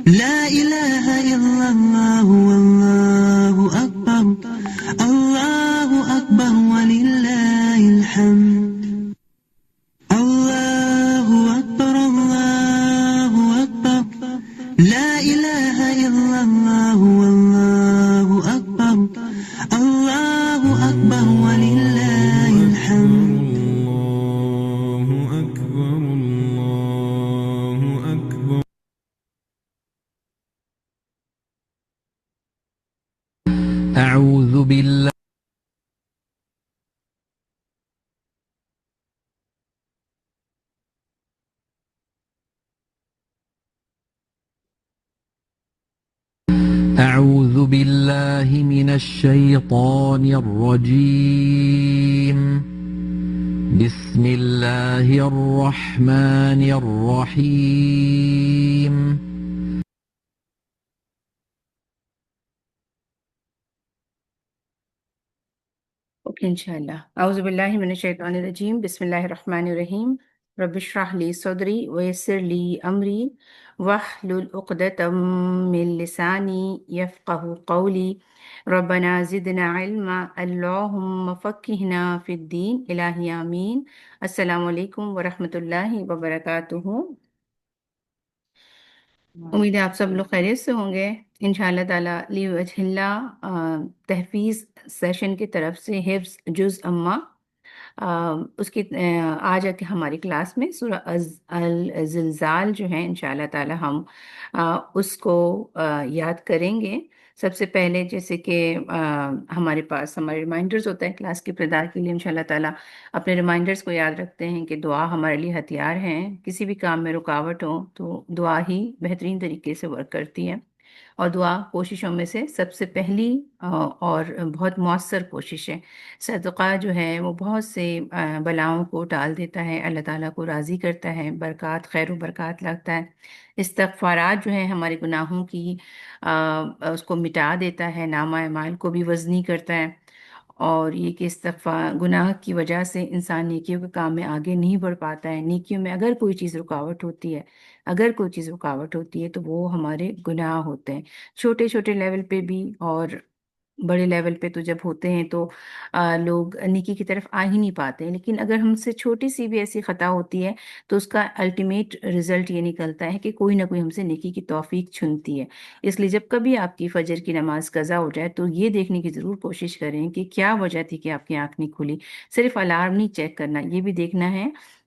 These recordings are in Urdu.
لا إله إلا الله والله أكبر الله أكبر ولله الحمد الله أكبر الله أكبر لا إله إلا الله والله أكبر الله أكبر ولله الحمد الله أكبر الله أكبر. أعوذ بالله من الشيطان الرجيم. بسم الله الرحمن الرحيم. اوكے انشاءاللہ. اعوذ باللہ من الشیطان الرجیم. بسم اللہ الرحمن الرحیم. رب اشرح لی صدری ویسر لی امری واحلل عقدۃ من لسانی یفقہوا قولی. ربنا زدنا علما اللہم فقہنا فی الدین. الہی آمین. السلام علیکم ورحمۃ اللہ وبرکاتہ. امید ہے آپ سب لوگ خیریت سے ہوں گے انشاءاللہ تعالیٰ. لیوجہ اللہ تحفیظ سیشن کی طرف سے حفظ جز اما اس کی آج کے ہماری کلاس میں سورہ الزلزال جو ہے انشاءاللہ تعالیٰ ہم اس کو یاد کریں گے. سب سے پہلے جیسے کہ ہمارے پاس ہمارے ریمائنڈرز ہوتا ہے کلاس کی ابتدا کے لیے انشاءاللہ تعالیٰ اپنے ریمائنڈرز کو یاد رکھتے ہیں کہ دعا ہمارے لیے ہتھیار ہیں. کسی بھی کام میں رکاوٹ ہو تو دعا ہی بہترین طریقے سے ورک کرتی ہے. اور دعا کوششوں میں سے سب سے پہلی اور بہت مؤثر کوشش ہے. صدقہ جو ہے وہ بہت سے بلاؤں کو ٹال دیتا ہے، اللہ تعالیٰ کو راضی کرتا ہے، برکات خیر و برکات لاتا ہے. استغفارات جو ہیں ہمارے گناہوں کی اس کو مٹا دیتا ہے، نامہ اعمال کو بھی وزنی کرتا ہے. اور یہ کہ استغفار گناہ کی وجہ سے انسان نیکیوں کے کام میں آگے نہیں بڑھ پاتا ہے. نیکیوں میں اگر کوئی چیز رکاوٹ ہوتی ہے تو وہ ہمارے گناہ ہوتے ہیں، چھوٹے چھوٹے لیول پہ بھی اور بڑے لیول پہ تو جب ہوتے ہیں تو لوگ نیکی کی طرف آ ہی نہیں پاتے ہیں. لیکن اگر ہم سے چھوٹی سی بھی ایسی خطا ہوتی ہے تو اس کا الٹیمیٹ رزلٹ یہ نکلتا ہے کہ کوئی نہ کوئی ہم سے نیکی کی توفیق چھنتی ہے. اس لیے جب کبھی آپ کی فجر کی نماز قضا ہو جائے تو یہ دیکھنے کی ضرور کوشش کریں کہ کیا وجہ تھی کہ آپ کی آنکھ نہیں کھلی. صرف الارم نہیں چیک کرنا، یہ بھی دیکھنا ہے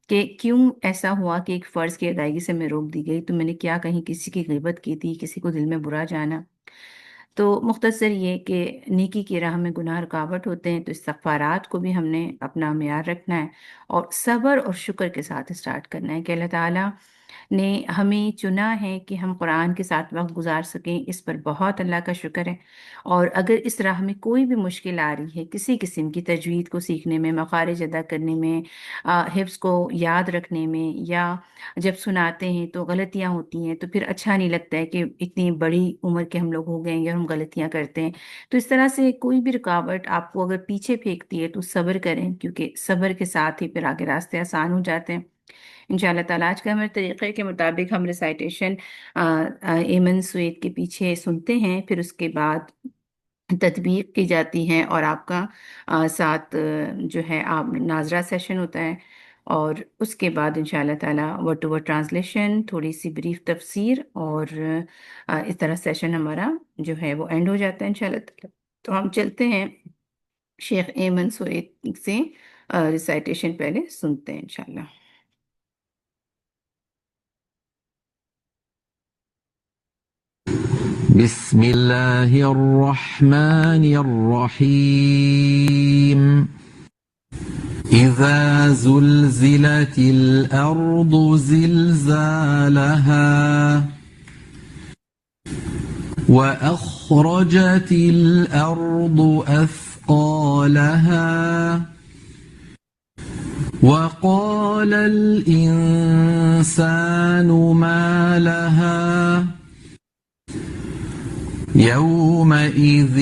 کہ کیوں ایسا ہوا کہ ایک فرض کی ادائیگی سے میں روک دی گئی. تو میں نے کیا کہیں کسی کی غیبت کی تھی، کسی کو دل میں برا جانا. تو مختصر یہ کہ نیکی کی راہ میں گناہ رکاوٹ ہوتے ہیں تو استغفارات کو بھی ہم نے اپنا معیار رکھنا ہے اور صبر اور شکر کے ساتھ اسٹارٹ کرنا ہے کہ اللہ تعالیٰ نے ہمیں چنا ہے کہ ہم قرآن کے ساتھ وقت گزار سکیں. اس پر بہت اللہ کا شکر ہے. اور اگر اس راہ میں کوئی بھی مشکل آ رہی ہے کسی قسم کی، تجوید کو سیکھنے میں، مخارج ادا کرنے میں، حفظ کو یاد رکھنے میں، یا جب سناتے ہیں تو غلطیاں ہوتی ہیں تو پھر اچھا نہیں لگتا ہے کہ اتنی بڑی عمر کے ہم لوگ ہو گئے ہیں یا ہم غلطیاں کرتے ہیں. تو اس طرح سے کوئی بھی رکاوٹ آپ کو اگر پیچھے پھینکتی ہے تو صبر کریں، کیونکہ صبر کے ساتھ ہی پھر آگے راستے آسان ہو جاتے ہیں انشاءاللہ تعالیٰ. آج کا ہمارے طریقے کے مطابق ہم ریسائٹیشن ایمن سویت کے پیچھے سنتے ہیں، پھر اس کے بعد تطبیق کی جاتی ہے اور آپ کا ساتھ جو ہے آپ ناظرہ سیشن ہوتا ہے. اور اس کے بعد انشاءاللہ تعالیٰ ورڈ ٹو ورڈ ٹرانسلیشن، تھوڑی سی بریف تفسیر، اور اس طرح سیشن ہمارا جو ہے وہ اینڈ ہو جاتا ہے انشاءاللہ تعالیٰ. تو ہم چلتے ہیں شیخ ایمن سویت سے ریسائٹیشن پہلے سنتے ہیں انشاءاللہ. بسم الله الرحمن الرحيم. إذا زلزلت الأرض زلزالها وأخرجت الأرض أثقالها وقال الإنسان ما لها يومئذ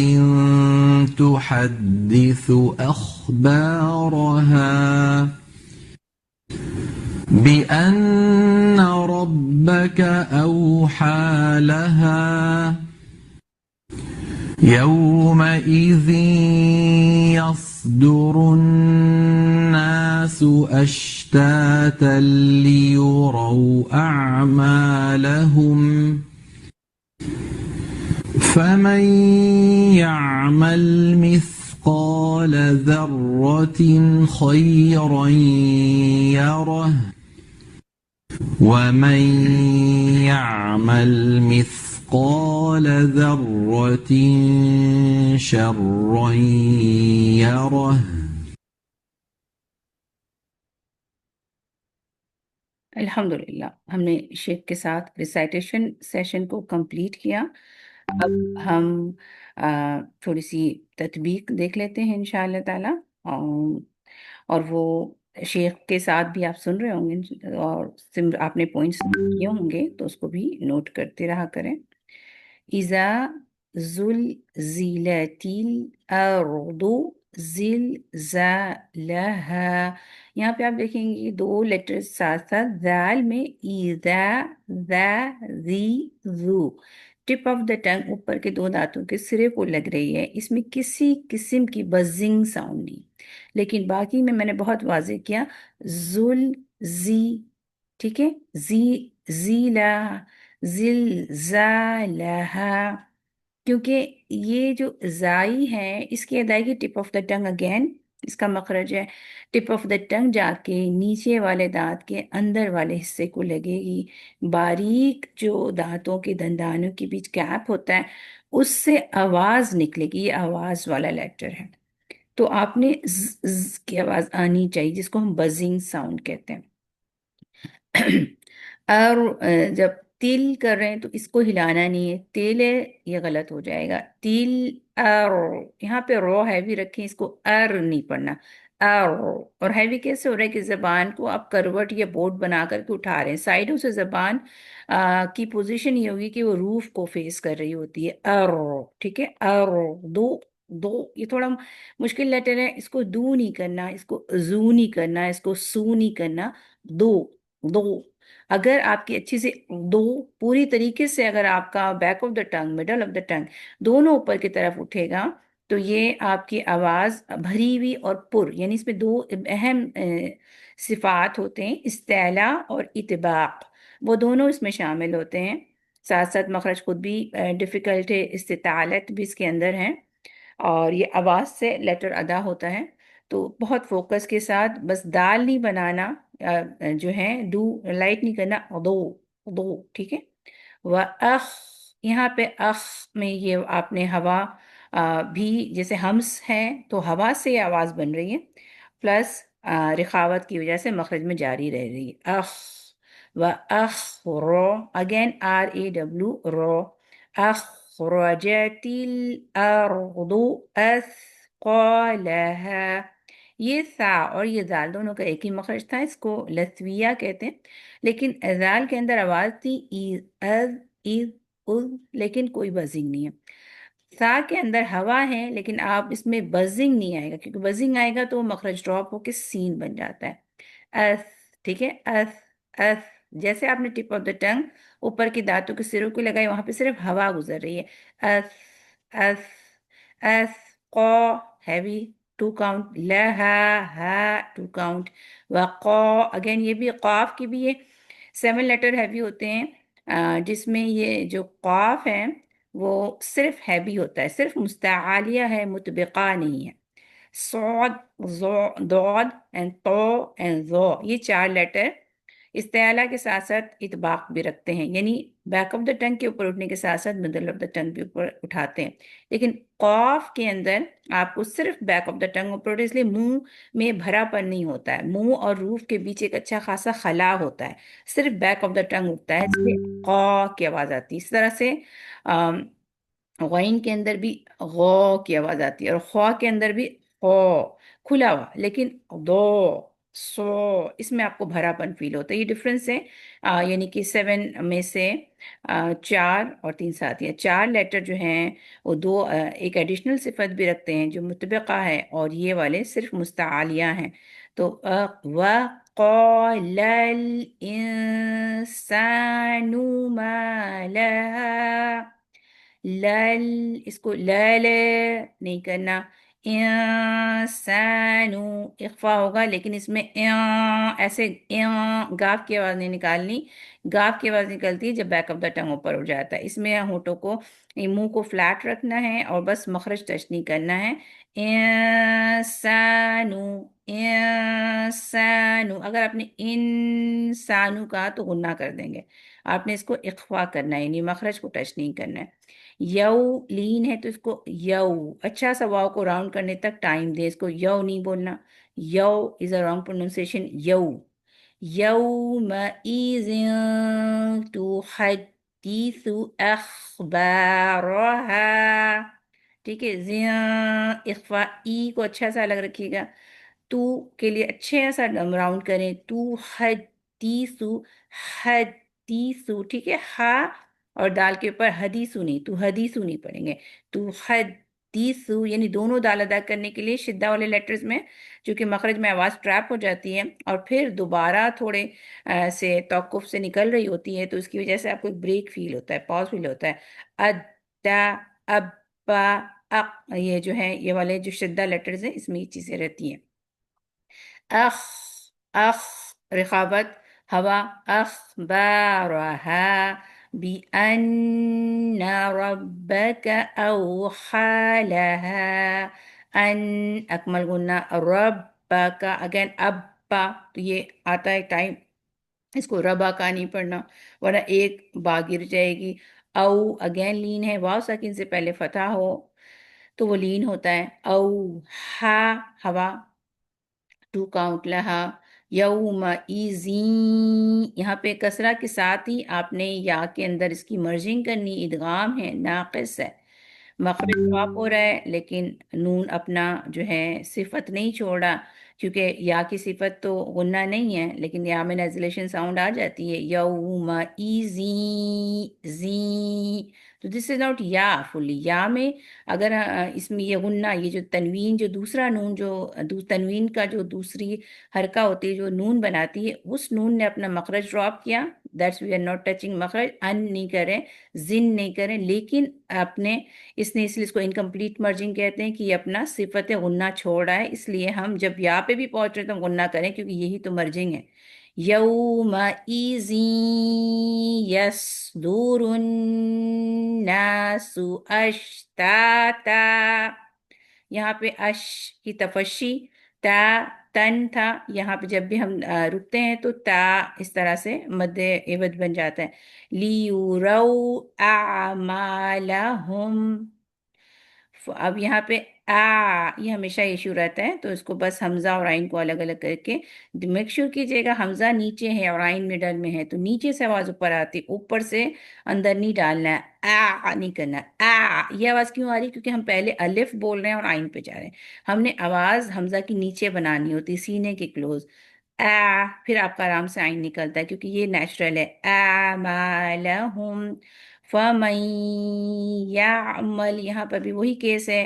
تحدث أخبارها بأن ربك أوحى لها يومئذ يصدر الناس أشتاتا ليروا أعمالهم فمن يعمل مثقال ذرة خيرا يره ومن يعمل مثقال ذرة شرا يره. الحمدللہ ہم نے شیخ کے ساتھ ریسائٹیشن سیشن کو کمپلیٹ کیا. اب ہم تھوڑی سی تطبیق دیکھ لیتے ہیں انشاءاللہ تعالی، اور وہ شیخ کے ساتھ بھی آپ سن رہے ہوں گے اور آپ نے پوائنٹس کیے ہوں گے تو اس کو بھی نوٹ کرتے رہا کریں. اذا زلزلت الارض زلزالها، یہاں پہ آپ دیکھیں گے یہ دو لیٹر ساتھ ساتھ ذال میں ایذا ذا ذی ذو، ٹپ آف دا ٹنگ اوپر کے دو دانتوں کے سرے کو لگ رہی ہے. اس میں کسی قسم کی بزنگ ساؤنڈ نہیں، لیکن باقی میں نے بہت واضح کیا زل زی، ٹھیک ہے، زی زیلا زلزالہا، کیونکہ یہ جو زائی ہے اس کی ادائیگی tip of the tongue, again اس کا مخرج ہے ٹپ آف دا ٹنگ جا کے نیچے والے دانت کے اندر والے حصے کو لگے گی. باریک جو دانتوں کے دندانوں کے بیچ گیپ ہوتا ہے اس سے آواز نکلے گی، یہ آواز والا لیٹر ہے. تو آپ نے ز کی آواز آنی چاہیے جس کو ہم بزنگ ساؤنڈ کہتے ہیں. اور جب تل کر رہے ہیں تو اس کو ہلانا نہیں ہے، تل ہے یہ غلط ہو جائے گا. تل ار، یہاں پہ رو ہیوی رکھیں، اس کو ار نہیں پڑھنا، ار. اور ہیوی کیسے ہو رہا ہے کہ زبان کو آپ کروٹ یا بورڈ بنا کر کے اٹھا رہے ہیں، سائڈوں سے زبان کی پوزیشن یہ ہوگی کہ وہ روف کو فیس کر رہی ہوتی ہے. ار، ٹھیک ہے، ار دو دو، یہ تھوڑا مشکل لیٹر ہے، اس کو دو نہیں کرنا، اس کو زو نہیں کرنا، اس کو سو نہیں کرنا، دو دو. اگر آپ کی اچھی سے دو پوری طریقے سے اگر آپ کا back of the tongue middle of the tongue دونوں اوپر کی طرف اٹھے گا تو یہ آپ کی آواز بھری ہوئی اور پر، یعنی اس میں دو اہم صفات ہوتے ہیں، استعلا اور اطباق، وہ دونوں اس میں شامل ہوتے ہیں. ساتھ ساتھ مخرج خود بھی ڈیفیکلٹ ہے، استطالت بھی اس کے اندر ہے، اور یہ آواز سے لیٹر ادا ہوتا ہے. تو بہت فوکس کے ساتھ، بس دال نہیں بنانا، جو ہے ڈو لائٹ نہیں کرنا، دو دو، ٹھیک ہے. وَأَخ، یہاں پہ اخ میں یہ آپ نے ہوا بھی جیسے ہمس ہے تو ہوا سے یہ آواز بن رہی ہے، پلس رخاوت کی وجہ سے مخرج میں جاری رہ رہی ہے. اخ وَأَخ رو، اگین RAW رو. أخرجت الأرض أثقالها، یہ ثا اور یہ ذال دونوں کا ایک ہی مخرج تھا، اس کو لثویہ کہتے ہیں، لیکن ذال کے اندر آواز تھی لیکن کوئی بزنگ نہیں ہے. ثا کے اندر ہوا ہے لیکن آپ اس میں بزنگ نہیں آئے گا، کیونکہ بزنگ آئے گا تو مخرج ڈراپ ہو کے سین بن جاتا ہے. اث، ٹھیک ہے، اث اث، جیسے آپ نے ٹپ آف دا ٹنگ اوپر کی دانتوں کے سروں کو لگائی وہاں پہ صرف ہوا گزر رہی ہے. اث اث اث، قو ہیوی 2 کاؤنٹ، لہا ہا 2 کاؤنٹ، وقو، اگین یہ بھی قاف کی بھی یہ 7 لیٹر ہیوی ہوتے ہیں، جس میں یہ جو قاف ہے وہ صرف ہیوی ہوتا ہے، صرف مستعالیہ ہے، مطبقہ نہیں ہے. صاد، ضاد اینڈ طو اینڈ ذو، یہ 4 لیٹر استعلا کے ساتھ ساتھ اطباق بھی رکھتے ہیں، یعنی بیک آف دا ٹنگ کے اوپر اٹھنے کے ساتھ ساتھ مڈل آف دا ٹنگ کے اوپر اٹھاتے ہیں. لیکن قاف کے اندر آپ کو صرف بیک آف دا ٹنگ اوپر اٹھے، اس لیے منہ میں بھرا پن نہیں ہوتا ہے، منہ اور روف کے بیچ ایک اچھا خاصا خلا ہوتا ہے، صرف بیک آف دا ٹنگ اٹھتا ہے، اس لیے قا کی آواز آتی ہے. اس طرح سے غین کے اندر بھی غو کی آواز آتی ہے، اور خوا کے اندر بھی خو کھلا ہوا، لیکن دو سو اس میں آپ کو بھرا پن فیل ہوتا ہے. یہ ڈفرینس ہے، یعنی کہ 7 میں سے 4 اور 3 ساتھی ہیں، 4 لیٹر جو ہیں وہ 2 ایک ایڈیشنل صفت بھی رکھتے ہیں جو مطبقہ ہے، اور یہ والے صرف مستعالیہ ہیں. تو و قال الإنسان ما لها، لل اس کو لل نہیں کرنا، انسانو اخفا ہوگا، لیکن اس میں ایسے گاف کی آواز نہیں نکالنی، گاف کی آواز نکلتی ہے جب بیک آف دا ٹنگ اوپر ہو جاتا ہے، اس میں ہونٹوں کو، منہ کو فلیٹ رکھنا ہے اور بس مخرج ٹچ نہیں کرنا ہے، انسانو، انسانو، اگر آپ نے انسانو کہا تو غنہ کر دیں گے، آپ نے اس کو اخفا کرنا ہے، یعنی مخرج کو ٹچ نہیں کرنا ہے، یو لین ہے تو اس کو یو، اچھا سا واو کو راؤنڈ کرنے تک ٹائم دے، اس کو یو نہیں بولنا، you is a wrong pronunciation, you, یومئذ تحدث اخبارها، ٹھیک ہے، اخفا ای کو اچھا سا الگ رکھیے گا، تو کے لیے اچھے سا راؤنڈ کریں، تو حدیثو، حدیثو، ٹھیک ہے، ہا اور دال کے اوپر حدیثو نہیں، تو حدیثو نہیں پڑھیں گے، تو حدیثو، یعنی دونوں دال ادا کرنے کے لیے شدہ والے لیٹرز میں چونکہ مخرج میں آواز ٹریپ ہو جاتی ہے اور پھر دوبارہ تھوڑے سے توقف سے نکل رہی ہوتی ہے، تو اس کی وجہ سے آپ کو ایک بریک فیل ہوتا ہے، پاز فیل ہوتا ہے، ادا، ابا، اق، یہ جو ہے یہ والے جو شدہ لیٹرز ہیں اس میں یہ چیزیں رہتی ہیں، اخ، اخ، رخاوت، ہوا، اخبارها بأن ربك أوحى لها، ان اکمل گنہ، ربک، اگین ابا، تو یہ آتا ہے ٹائم، اس کو ربا کا نہیں پڑھنا ورنہ ایک با گر جائے گی، او اگین لین ہے، واو ساکن سے پہلے فتح ہو تو وہ لین ہوتا ہے، او ہا ہوا، ٹو کاؤنٹ لہا، یوم ایزین، یہاں پہ کسرہ کے ساتھ ہی آپ نے یا کے اندر اس کی مرجنگ کرنی، ادغام ہے، ناقص ہے، مخرج صاف ہو رہا ہے لیکن نون اپنا جو ہے صفت نہیں چھوڑا، کیونکہ یا کی صفت تو غنہ نہیں ہے لیکن یا میں نیزلیشن ساؤنڈ آ جاتی ہے، یوم ایزی، زی، تو دس از ناٹ یا فلی، یا میں اگر اس میں یہ غنہ، یہ جو تنوین، جو دوسرا نون، جو تنوین کا جو دوسری حرکہ ہوتی ہے جو نون بناتی ہے، اس نون نے اپنا مخرج ڈراپ کیا، that's we are not touching مخرج، ان نہیں کریں، زن نہیں کریں، لیکن اپنے اس نے اس لیے اس کو انکمپلیٹ مرجنگ کہتے ہیں کہ یہ اپنا صفت غنہ چھوڑ رہا ہے، اس لیے ہم جب یا پہ بھی پہنچ رہے تو ہم غنہ کریں کیونکہ یہی تو مرجنگ ہے، یومئذ یصدر الناس اشتاتا، یہاں پہ اش کی تفشی، تا تن تھا، یہاں پہ جب بھی ہم رکتے ہیں تو تا اس طرح سے مد عوض بن جاتا ہے، لیوروا اعمالہم، اب یہاں پہ یہ ہمیشہ ایشو رہتا ہے تو اس کو بس حمزہ اور عین کو الگ الگ کر کے میک شور کیجیے گا، حمزہ نیچے ہے اور عین مڈل میں ہے تو نیچے سے آواز اوپر آتی، اوپر سے اندر نہیں ڈالنا ہے، نہیں کرنا، یہ آواز کیوں آ رہی؟ کیونکہ ہم پہلے الف بول رہے ہیں اور عین پہ جا رہے ہیں، ہم نے آواز حمزہ کی نیچے بنانی ہوتی، سینے کے کلوز، پھر آپ کا آرام سے عین نکلتا ہے کیونکہ یہ نیچرل ہے، اعمالہم، فَمَن يَعْمَلْ، یہاں پر بھی وہی کیس ہے،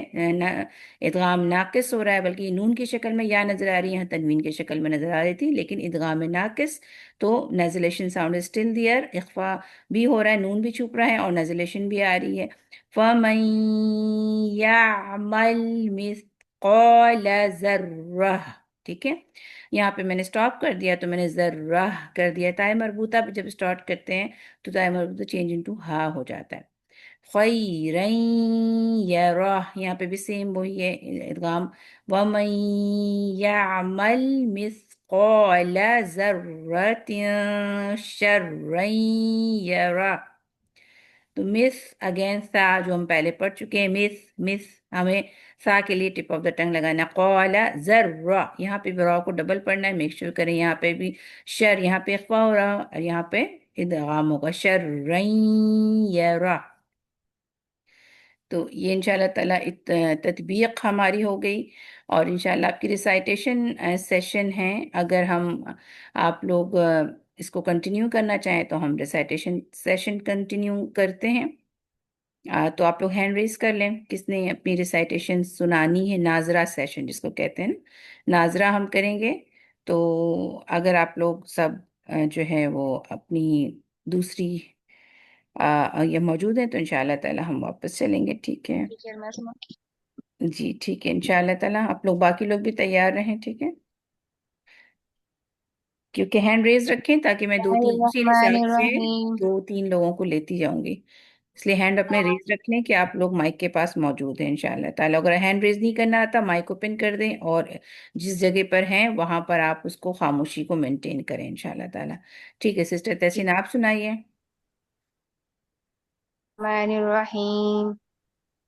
ادغام ناقص ہو رہا ہے بلکہ نون کی شکل میں یا نظر آ رہی ہے، یہاں تنوین کی شکل میں نظر آ رہی تھی لیکن ادغام ناقص، تو نیزلیشن ساؤنڈ اسٹل دیئر، اخفا بھی ہو رہا ہے، نون بھی چھپ رہا ہے اور نیزلیشن بھی آ رہی ہے، فَمَن يَعْمَلْ مِثْقَالَ ذَرَّةٍ، ٹھیک ہے، یہاں پہ میں نے سٹاپ کر دیا تو میں نے ذرہ کر دیا، تائے مربوطہ پہ جب سٹارٹ کرتے ہیں تو تائے مربوطہ چینج انٹو ہا ہو جاتا ہے، خیرن یرہ، یہاں پہ بھی سیم وہی ہے ادغام، ومن یعمل مثقال ذرۃ شرا یرہ، تو مس اگین سا جو ہم پہلے پڑھ چکے ہیں، مس ہمیں سا کے لیے ٹپ آف دا ٹنگ لگانا، قال ذرہ، یہاں پہ بھی را کو ڈبل پڑھنا ہے، میک شور کریں، یہاں پہ بھی شر، یہاں پہ اخفا ہو رہا اور یہاں پہ ادغام ہوگا، شرا یرہ، تو یہ انشاءاللہ تعالیٰ تطبیق ہماری ہو گئی، اور انشاءاللہ آپ کی ریسائٹیشن سیشن ہے، اگر آپ لوگ اس کو کنٹینیو کرنا چاہیں تو ہم ریسائٹیشن سیشن کنٹینیو کرتے ہیں، تو آپ لوگ ہینڈ ریز کر لیں کس نے اپنی ریسائٹیشن سنانی ہے، ناظرہ سیشن جس کو کہتے ہیں، ناظرہ ہم کریں گے، تو اگر آپ لوگ سب جو ہے وہ اپنی دوسری یہ موجود ہیں تو انشاءاللہ تعالی ہم واپس چلیں گے. ٹھیک ہے جی، ٹھیک ہے انشاءاللہ تعالی. آپ لوگ باقی لوگ بھی تیار رہیں. ٹھیک ہے، کیونکہ ہینڈ ریز رکھیں تاکہ میں دو تین اسی الرحمن حساب سے الرحیم. دو تین لوگوں کو لیتی جاؤں گی. اس لیے ہینڈ اپنے ریز رکھ لیں کہ آپ لوگ مائک کے پاس موجود ہیں انشاءاللہ تعالی. اگر ہینڈ ریز نہیں کرنا آتا مائک اوپن کر دیں اور جس جگہ پر ہیں وہاں پر آپ اس کو خاموشی کو مینٹین کریں انشاءاللہ تعالی. ٹھیک ہے سسٹر تحسین آپ سنائیے. الرحمن الرحیم.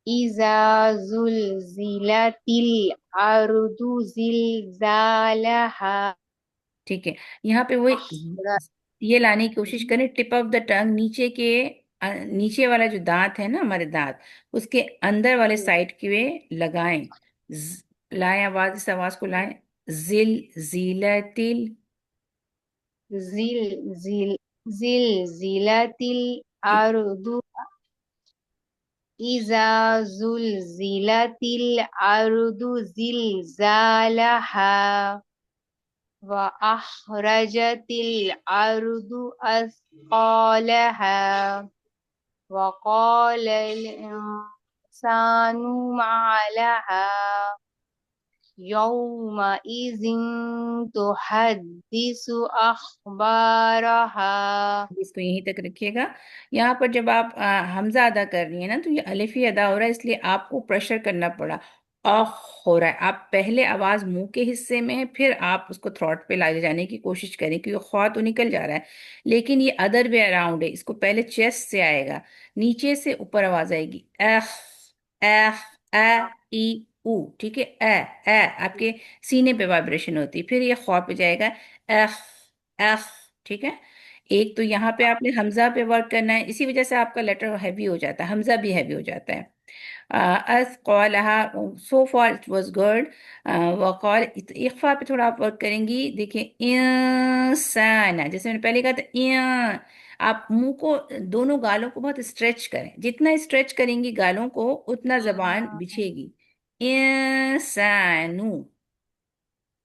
اذا زلزلت الارض زلزالها. ٹھیک ہے، یہاں پہ وہ یہ لانے کی کوشش کریں ٹپ آف دا ٹنگ نیچے کے نیچے والا جو دانت ہے نا ہمارے دانت اس کے اندر والے سائڈ کے لگائیں. لائیں آواز، اس آواز کو لائیں. زل زیلتل. زلزلت ٹھیک ہے، الارض اذا زلزلت الارض زلزالها وأخرجت الأرض أثقالها وقال الإنسان ما لها يومئذ تحدث أخبارها. اس کو یہیں تک رکھیے گا. یہاں پر جب آپ حمزہ ادا کر رہی ہیں نا تو یہ الف ہی ادا ہو رہا ہے، اس لیے آپ کو پریشر کرنا پڑا. اخ ہو رہا ہے. آپ پہلے آواز منہ کے حصے میں ہے پھر آپ اس کو تھروٹ پہ لائے جانے کی کوشش کریں کیونکہ خواہ تو نکل جا رہا ہے لیکن یہ ادر وے اراؤنڈ ہے. اس کو پہلے چیسٹ سے آئے گا، نیچے سے اوپر آواز آئے گی. اخ اخ ا ای او. ٹھیک ہے، اے آپ کے سینے پہ وائبریشن ہوتی ہے، پھر یہ خواہ پہ جائے گا. اخ اخ. ٹھیک ہے، ایک تو یہاں پہ آپ نے حمزہ پہ ورک کرنا ہے، اسی وجہ سے آپ کا لیٹر ہیوی ہو جاتا ہے، حمزہ بھی ہیوی ہو جاتا ہے. أثقالها so far it was good. وقال اخفا پہ تھوڑا آپ ورک کریں گی. دیکھیں انسان جیسے میں نے پہلے کہا تھا آپ منہ کو دونوں گالوں کو بہت اسٹریچ کریں، جتنا اسٹریچ کریں گی گالوں کو اتنا زبان بچھے گی. انسانو.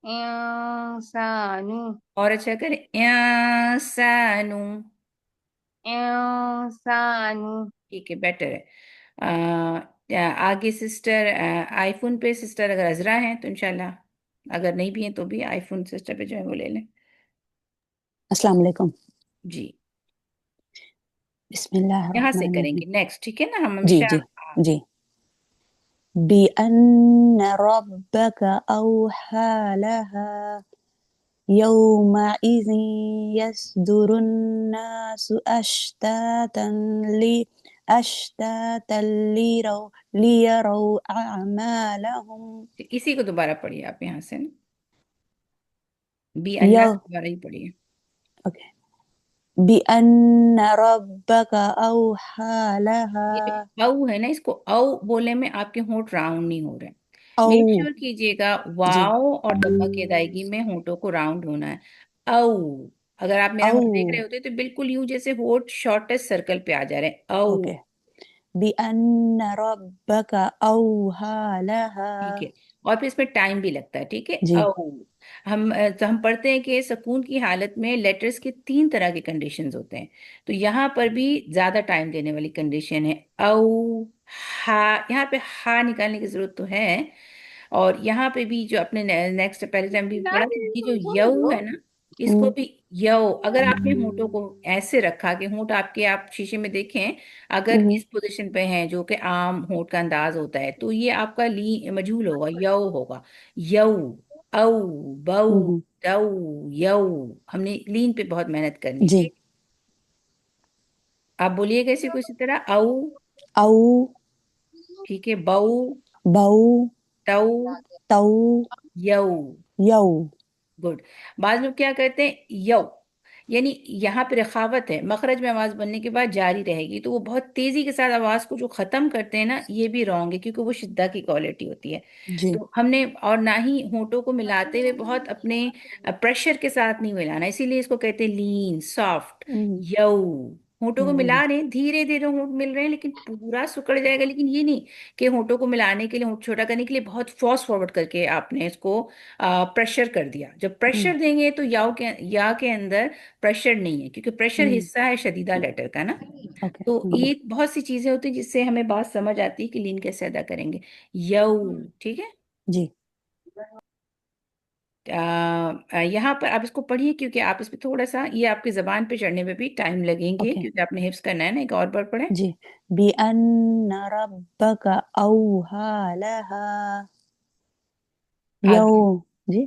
إنسان اور اچھا کریں انسانو. إنسان. ٹھیک ہے بیٹر ہے. آگے سسٹر آئی فون پہ سسٹر اگر عذرا ہیں تو انشاءاللہ، اگر نہیں بھی ہیں تو بھی آئی فون سسٹر پہ جو ہے وہ لے لیں. السلام علیکم. جی بسم اللہ یہاں سے الرحمن کریں الرحیم. گے نیکسٹ. ٹھیک ہے نا، ہم جی ہمیشہ جی جی. بأن ربك أوحى لها يومئذ يصدر الناس أشتاتا ليروا أعمالهم. اسی کو دوبارہ پڑھیے آپ یہاں سے نا، بی انا سے دوبارہ ہی پڑھیے. اوكي. بأن ربك أوحى یہ لها او ہے نا، اس کو او بولنے میں آپ کے ہونٹ راؤنڈ نہیں ہو رہے. میک أو. شیور کیجئے گا جی. واو اور دمہ کی ادائیگی میں ہونٹوں کو راؤنڈ ہونا ہے. او. اگر آپ میرا ہونٹ دیکھ رہے أو. ہوتے تو بالکل یوں جیسے ہونٹ شارٹیسٹ سرکل پہ آ جا رہے ہیں. او. اوكي. بأن ربك أوحى ٹھیک لها. ہے، اور پھر اس میں ٹائم بھی لگتا ہے. ٹھیک ہے، جی. او. ہم پڑھتے ہیں کہ سکون کی حالت میں لیٹرز کے تین طرح کے کنڈیشنز ہوتے ہیں، تو یہاں پر بھی زیادہ ٹائم دینے والی کنڈیشن ہے. او ہا. یہاں پہ ہا نکالنے کی ضرورت تو ہے. اور یہاں پہ بھی جو اپنے نیکسٹ پہلے ٹائم بھی پڑھا کہ یہ جو یو ہے نا اس کو بھی یو. اگر آپ نے ہونٹوں کو ایسے رکھا کہ ہونٹ آپ شیشے میں دیکھیں اگر اس پوزیشن پہ ہیں جو کہ عام ہونٹ کا انداز ہوتا ہے تو یہ آپ کا لی مجھول ہوگا، یو ہوگا. یو او بو دو یو. ہم نے لین پہ بہت محنت کرنی ہے. جی. ٹھیک، آپ بولیے گا اسے کسی طرح. او. أو. ٹھیک ہے، بو. بو. تو. تو. یو. یو. گڈ. بعض لوگ کیا کرتے ہیں یو، یعنی یہاں پہ رخاوت ہے، مخرج میں آواز بننے کے بعد جاری رہے گی تو وہ بہت تیزی کے ساتھ آواز کو جو ختم کرتے ہیں نا یہ بھی رانگ ہے کیونکہ وہ شدہ کی کوالٹی ہوتی ہے. جی. تو ہم نے اور نہ ہی ہونٹوں کو ملاتے ہوئے بہت اپنے پریشر کے ساتھ نہیں ملانا، اسی لیے اس کو کہتے ہیں لین سافٹ. یو. ہونٹوں کو ملا رہے ہیں، دھیرے دھیرے ہونٹ مل رہے ہیں، لیکن پورا سکڑ جائے گا، لیکن یہ نہیں کہ ہونٹوں کو ملانے کے لیے، ہونٹ چھوٹا کرنے کے لیے بہت فاسٹ فارورڈ کر کے آپ نے اس کو پریشر کر دیا. جب پریشر دیں گے تو یا کے اندر پریشر نہیں ہے، کیونکہ پریشر حصہ ہے شدیدہ لیٹر کا نا. اوکے. تو یہ بہت سی چیزیں ہوتی ہیں جس سے ہمیں بات سمجھ آتی ہے کہ لین کیسے ادا کریں گے. یو، ٹھیک ہے. جی. یہاں پر آپ اس کو پڑھیے، کیونکہ آپ اس پہ تھوڑا سا، یہ آپ کی زبان پہ چڑھنے میں بھی ٹائم لگیں گے، اوکے. کیونکہ آپ نے حفظ کرنا ہے نا. ایک اور بار پڑھیں. جی. بِأَنَّ رَبَّكَ أَوْحَى لَهَا آگے جی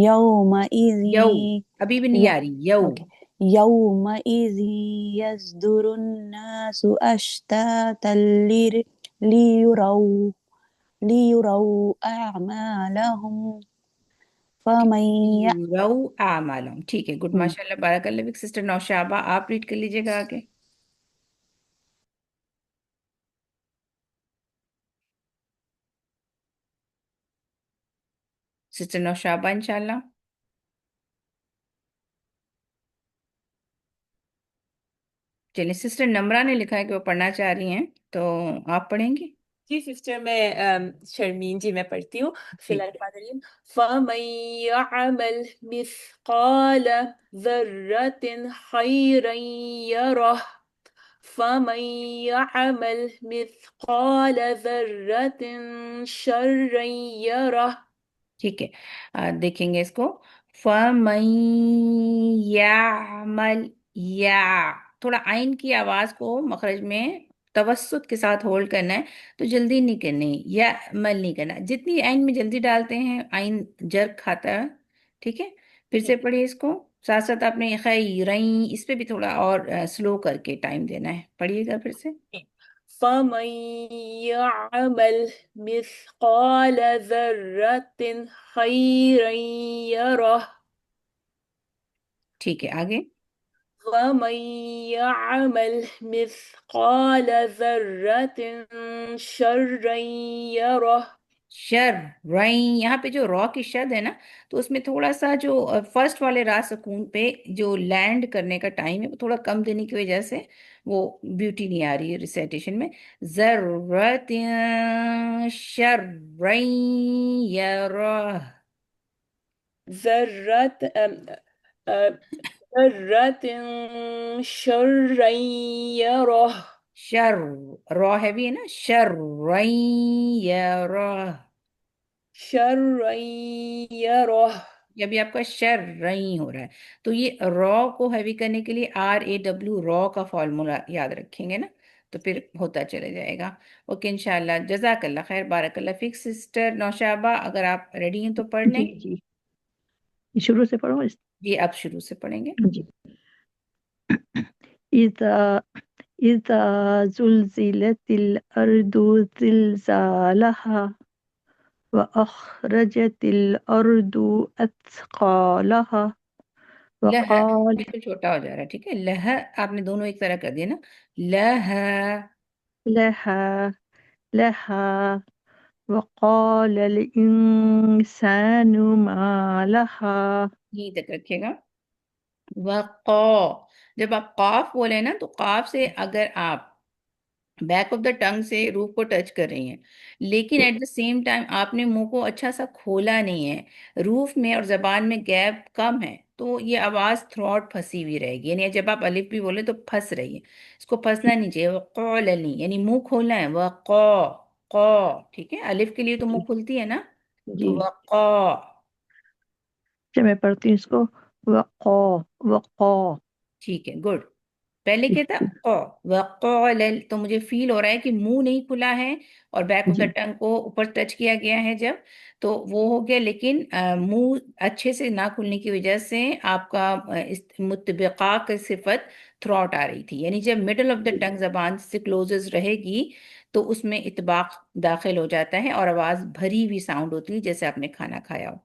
يَوْمَئِذٍ یو، ابھی بھی نہیں یا آ رہی. You, okay. يَوْمَئِذٍ يَصْدُرُ النَّاسُ أَشْتَاتًا لِيُرَوْا أَعْمَالَهُمْ فَمَن رو اعمالهم. ٹھیک ہے، گڈ، ماشاء اللہ، بارک اللہ فیک. سسٹر نوشابہ آپ ریڈ کر لیجیے گا آگے. سسٹر نوشابہ انشاءاللہ. چلیے، سسٹر نمرہ نے لکھا ہے کہ وہ پڑھنا چاہ رہی ہیں، تو آپ پڑھیں گی. جی سسٹر، میں شرمین جی میں پڑھتی ہوں. فی ٹھیک. الرحمن الرحیم. فَمَن يَعْمَلْ مِثْقَالَ ذَرَّةٍ خَيْرًا يَرَهُ فَمَن يَعْمَلْ مِثْقَالَ ذَرَّةٍ شَرًّا يَرَهُ. ٹھیک ہے، دیکھیں گے اس کو. فَمَن يَعْمَلْ، یا تھوڑا آئین کی آواز کو مخرج میں توسط کے ساتھ ہولڈ کرنا ہے، تو جلدی نہیں کرنی، یا عمل نہیں کرنا. جتنی آئین میں جلدی ڈالتے ہیں آئین جرک کھاتا ہے. ٹھیک ہے، پھر سے پڑھیے اس کو. ساتھ ساتھ آپ نے خیرین اس پہ بھی تھوڑا اور سلو کر کے ٹائم دینا ہے. پڑھیے گا پھر سے. فَمَن يَعْمَلْ مِثْقَالَ ذَرَّةٍ خَيْرًا يَرَهُ ٹھیک ہے، آگے. وَمَن يَعْمَلْ مِثْقَالَ ذَرَّةٍ شَرًّا يَرَهُ. شر رائن، یہاں پہ جو را کی شد ہے نا، تو اس میں تھوڑا سا جو فرسٹ والے را سکون پہ جو لینڈ کرنے کا ٹائم ہے وہ تھوڑا کم دینے کی وجہ سے وہ بیوٹی نہیں آ رہی ہے ریسائٹیشن میں. ذرۃ شر یرہ. ذرة ذرة شرا يره. شر، را ہے بھی ہے نا، شر یرہ. شرا يره. یہ بھی آپ کا شر رئی ہو رہا ہے، تو یہ را کو ہیوی کرنے کے لیے RAW را کا فارمولا یاد رکھیں گے نا، تو پھر ہوتا چلے جائے گا. اوکے انشاءاللہ. جزاک اللہ خیر، بارک اللہ فیک. سسٹر نوشابہ اگر آپ ریڈی ہیں تو پڑھ لیں. جی جی، شروع سے پڑھوں جی آپ شروع سے پڑھیں گے. جی. اذا زلزلت الارض زلزالها واخرجت الارض اثقالها لہ وقال بالکل چھوٹا ہو جا رہا ہے. ٹھیک ہے، لہ آپ نے دونوں ایک طرح کر دیا نا. لہ، لها لها وقال الإنسان ما لها. یہیں تک رکھیے گا. وقا، جب آپ قاف بولے نا، تو قاف سے اگر آپ بیک آف دا ٹنگ سے روح کو ٹچ کر رہی ہیں، لیکن ایٹ دا سیم ٹائم آپ نے منہ کو اچھا سا کھولا نہیں ہے، روف میں اور زبان میں گیپ کم ہے، تو یہ آواز تھرو آؤٹ پھنسی ہوئی رہے گی. یعنی جب آپ الف بھی بولے تو پھنس رہی ہے، اس کو پھنسنا نہیں چاہیے. وقال نہیں، یعنی منہ کھولنا ہے. وقا، قا، ٹھیک ہے، الف کے لیے تو منہ کھلتی ہے نا، تو جی وقا. جب میں پڑھتی ہوں اس کو وقا وقا. ٹھیک ہے، گڈ. پہلے کیا تھا؟ قا. وقال، تو مجھے فیل ہو رہا ہے کہ منہ نہیں کھلا ہے اور بیک آف دا جی ٹنگ کو اوپر ٹچ کیا گیا ہے جب، تو وہ ہو گیا. لیکن منہ اچھے سے نہ کھلنے کی وجہ سے آپ کا متبقا کی صفت تھرو آؤٹ آ رہی تھی. یعنی جب مڈل آف دا ٹنگ زبان سے کلوزز رہے گی تو اس میں اطباق داخل ہو جاتا ہے اور آواز بھری ہوئی ساؤنڈ ہوتی ہے، جیسے آپ نے کھانا کھایا ہو.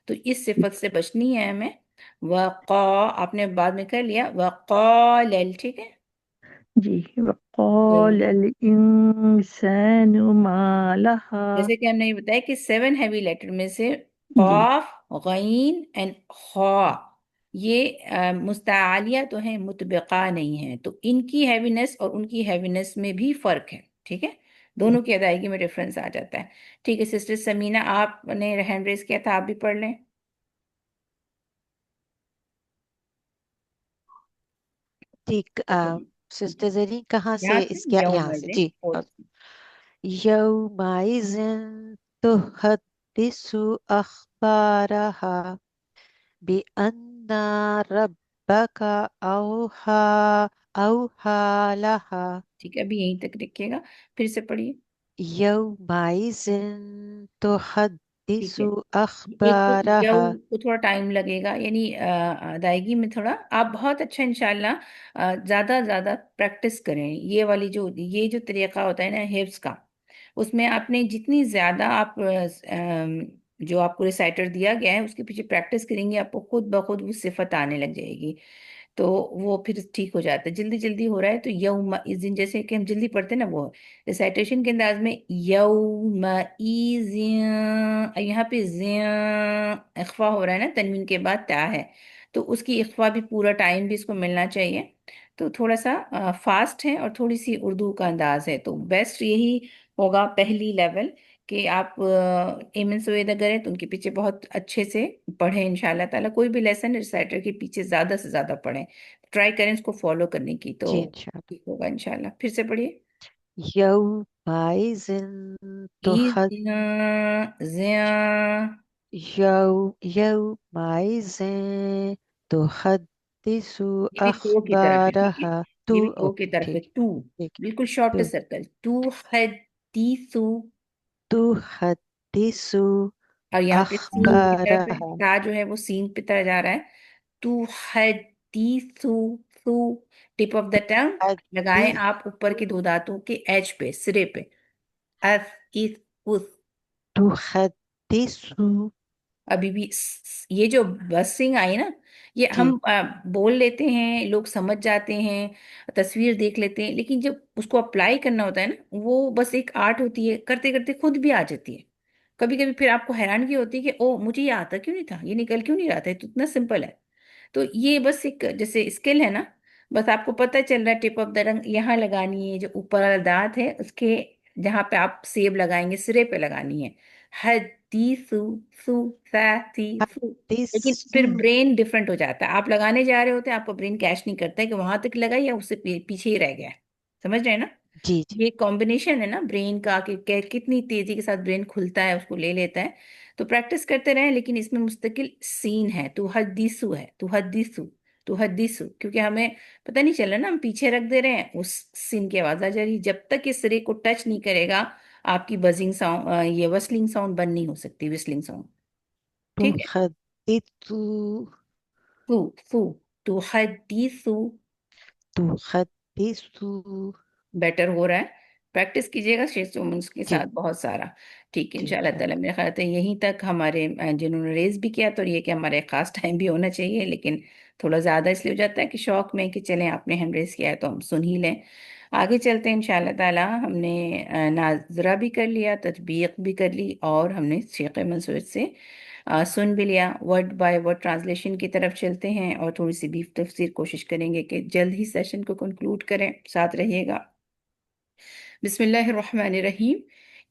تو اس صفت سے بچنی ہے ہمیں. وقا آپ نے بعد میں کر لیا. وقال، ٹھیک ہے. جی. تو وقال الإنسان ما لها. جیسے کہ ہم نے یہ بتایا کہ 7 ہیوی لیٹر میں سے جی قاف، غین اینڈ خا، یہ مستعالیہ تو ہیں، مطبقہ نہیں ہیں، تو ان کی ہیوینس اور ان کی ہیوینس میں بھی فرق ہے، ٹھیک ہے، دونوں کی ادائیگی میں ڈفرنس آ جاتا ہے. ٹھیک ہے سسٹر سمینہ، آپ نے ہینڈ ریز کیا تھا، آپ بھی پڑھ لیں. ٹھیک سسٹر زرین کہاں یہاں سے سے اس کیا یوم یہاں سے الدین جی یومئذ تحدث أخبارها بأن ربك أوحى لها ٹھیک ہے، ابھی یہیں تک رکھیے گا، پھر سے پڑھیے. يومئذ ٹھیک تحدث ہے، ایک تو یو أخبارها کو تھوڑا ٹائم لگے گا، یعنی ادائیگی میں تھوڑا آپ بہت اچھا انشاءاللہ زیادہ زیادہ پریکٹس کریں. یہ جو طریقہ ہوتا ہے نا حفظ کا، اس میں آپ نے جتنی زیادہ آپ جو آپ کو ریسائٹر دیا گیا ہے اس کے پیچھے پریکٹس کریں گے، آپ کو خود بخود وہ صفت آنے لگ جائے گی، تو وہ پھر ٹھیک ہو جاتا ہے. جلدی جلدی ہو رہا ہے تو یوم اس دن، جیسے کہ ہم جلدی پڑھتے ہیں نا، وہ ریسائٹیشن کے انداز میں یوم یہاں پہ اخفا ہو رہا ہے نا، تنوین کے بعد تا ہے، تو اس کی اخفا بھی پورا ٹائم بھی اس کو ملنا چاہیے. تو تھوڑا سا فاسٹ ہے اور تھوڑی سی اردو کا انداز ہے، تو بیسٹ یہی ہوگا پہلی لیول کہ آپ ایمن سوید اگر ہے تو ان کے پیچھے بہت اچھے سے پڑھیں انشاءاللہ تعالیٰ. کوئی بھی لیسن ریسائٹر کے پیچھے زیادہ سے زیادہ پڑھیں، ٹرائی کریں اس کو فالو کرنے کی، تو جی انشاءاللہ ٹھیک ہوگا انشاءاللہ. پھر سے پڑھیے. يومئذ تحد زیاں يومئذ تحدث یہ بھی تو کی طرف ہے، ٹھیک ہے، أخبارها یہ تو بھی تو کی اوکے طرف ہے. ٹھیک تو ٹھیک بالکل شارٹ تو سرکل، تو حدیثو، تحدث اور یہاں پہ سین کی طرف ہے، أخبارها تا جو ہے وہ سین پہ طرح جا رہا ہے. تو حدیثو، تو ٹپ آف دا ٹنگ لگائیں تحدث آپ اوپر کے دو دانتوں کے ایج پہ، سرے پہ. اف اس اس تحدث ابھی بھی یہ جو بسنگ آئی نا، یہ جی ہم بول لیتے ہیں، لوگ سمجھ جاتے ہیں، تصویر دیکھ لیتے ہیں، لیکن جب اس کو اپلائی کرنا ہوتا ہے نا، وہ بس ایک آرٹ ہوتی ہے، کرتے کرتے خود بھی آ جاتی ہے. کبھی کبھی پھر آپ کو حیرانگی ہوتی ہے کہ او مجھے یہ آتا کیوں نہیں تھا، یہ نکل کیوں نہیں رہا تھا، یہ تو اتنا سمپل ہے. تو یہ بس ایک جیسے اسکل ہے نا، بس آپ کو پتہ چل رہا ہے ٹپ آف دا رنگ یہاں لگانی ہے، جو اوپر والا دانت ہے اس کے جہاں پہ آپ سیب لگائیں گے سرے پہ لگانی ہے. حدیثو، سو سا سی سو. لیکن تحدث پھر برین ڈفرنٹ ہو جاتا ہے، آپ لگانے جا رہے ہوتے ہیں، آپ کا برین کیش نہیں کرتا ہے کہ وہاں تک لگا یا اس سے پیچھے ہی رہ گیا ہے. سمجھ رہے ہیں نا؟ جی جی یہ کمبینیشن ہے نا برین کا، کہ کتنی تیزی کے ساتھ برین کھلتا ہے، اس کو لے لیتا ہے. تو پریکٹس کرتے رہیں، لیکن اس میں مستقل سین ہے، تو حدیثو ہے، تو حدیثو، تو حدیثو، کیونکہ ہمیں پتہ نہیں چل رہا نا، ہم پیچھے رکھ دے رہے ہیں، اس سین کی آواز آ جا رہی ہے. جب تک اس سرے کو ٹچ نہیں کرے گا آپ کی بزنگ ساؤنڈ، یہ وسلنگ ساؤنڈ بند نہیں ہو سکتی، وسلنگ ساؤنڈ. ٹھیک ہے. تحدث تو تو تو حدیثو، تحدث بیٹر ہو رہا ہے. پریکٹس کیجیے گا شیخ وومنس کے جی ساتھ بہت سارا. ٹھیک ہے جی انشاءاللہ تعالیٰ. انشاءاللہ میرے خیال ہے یہیں تک ہمارے جنہوں نے ریز بھی کیا، تو یہ کہ ہمارے خاص ٹائم بھی ہونا چاہیے، لیکن تھوڑا زیادہ اس لیے ہو جاتا ہے کہ شوق میں کہ چلیں آپ نے ہینڈ ریز کیا ہے تو ہم سن ہی لیں. آگے چلتے ہیں انشاءاللہ تعالیٰ. ہم نے ناظرہ بھی کر لیا، تطبیق بھی کر لی، اور ہم نے شیخ منصور سے سن بھی لیا. ورڈ بائی ورڈ ٹرانسلیشن کی طرف چلتے ہیں اور تھوڑی سی بیف تفسیر کوشش کریں گے کہ جلد ہی سیشن کو کنکلوڈ کریں. ساتھ رہیے گا. بسم اللہ الرحمن الرحیم.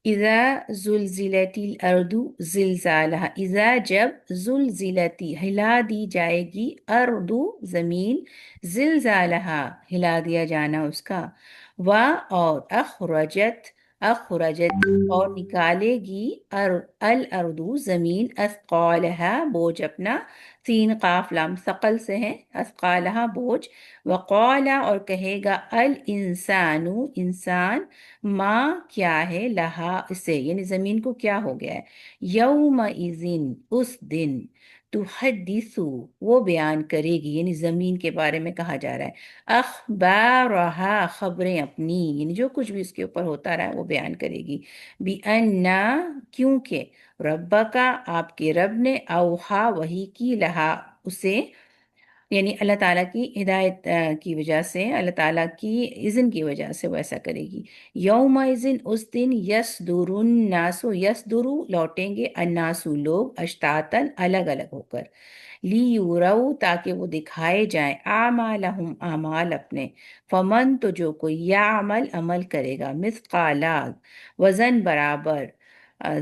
اذا زلزلت الارض زلزالها، اذا جب زلزلتی ہلا دی جائے گی، ارض زمین، زلزالها ہلا دیا جانا اس کا، و اور اخرجت، اخرجت اور نکالے گی، الارض زمین، اثقالها بوجھ اپنا، سین قاف لام ثقل سے ہے، اثقالها بوجھ، وقال اور کہے گا، الانسان انسان، ماں کیا ہے، لہا اسے، یعنی زمین کو کیا ہو گیا ہے، یومئذن اس دن، تحدثو وہ بیان کرے گی، یعنی زمین کے بارے میں کہا جا رہا ہے، اخبارہا خبریں اپنی، یعنی جو کچھ بھی اس کے اوپر ہوتا رہا ہے وہ بیان کرے گی، بِأَنَّا کیونکہ، ربکا آپ کے رب نے، اوحا وحی کی، لہا اسے، یعنی اللہ تعالیٰ کی ہدایت کی وجہ سے، اللہ تعالیٰ کی اذن کی وجہ سے وہ ایسا کرے گی۔ یوم اذن، اس دن، یصدر الناس، یصدرو لوٹیں گے، الناسو لوگ، اشتاتن الگ الگ ہو کر، لیورو تاکہ وہ دکھائے جائیں، اعمالہم اعمال اپنے، فمن تو جو کوئی یعمل عمل کرے گا، مثقالا وزن برابر،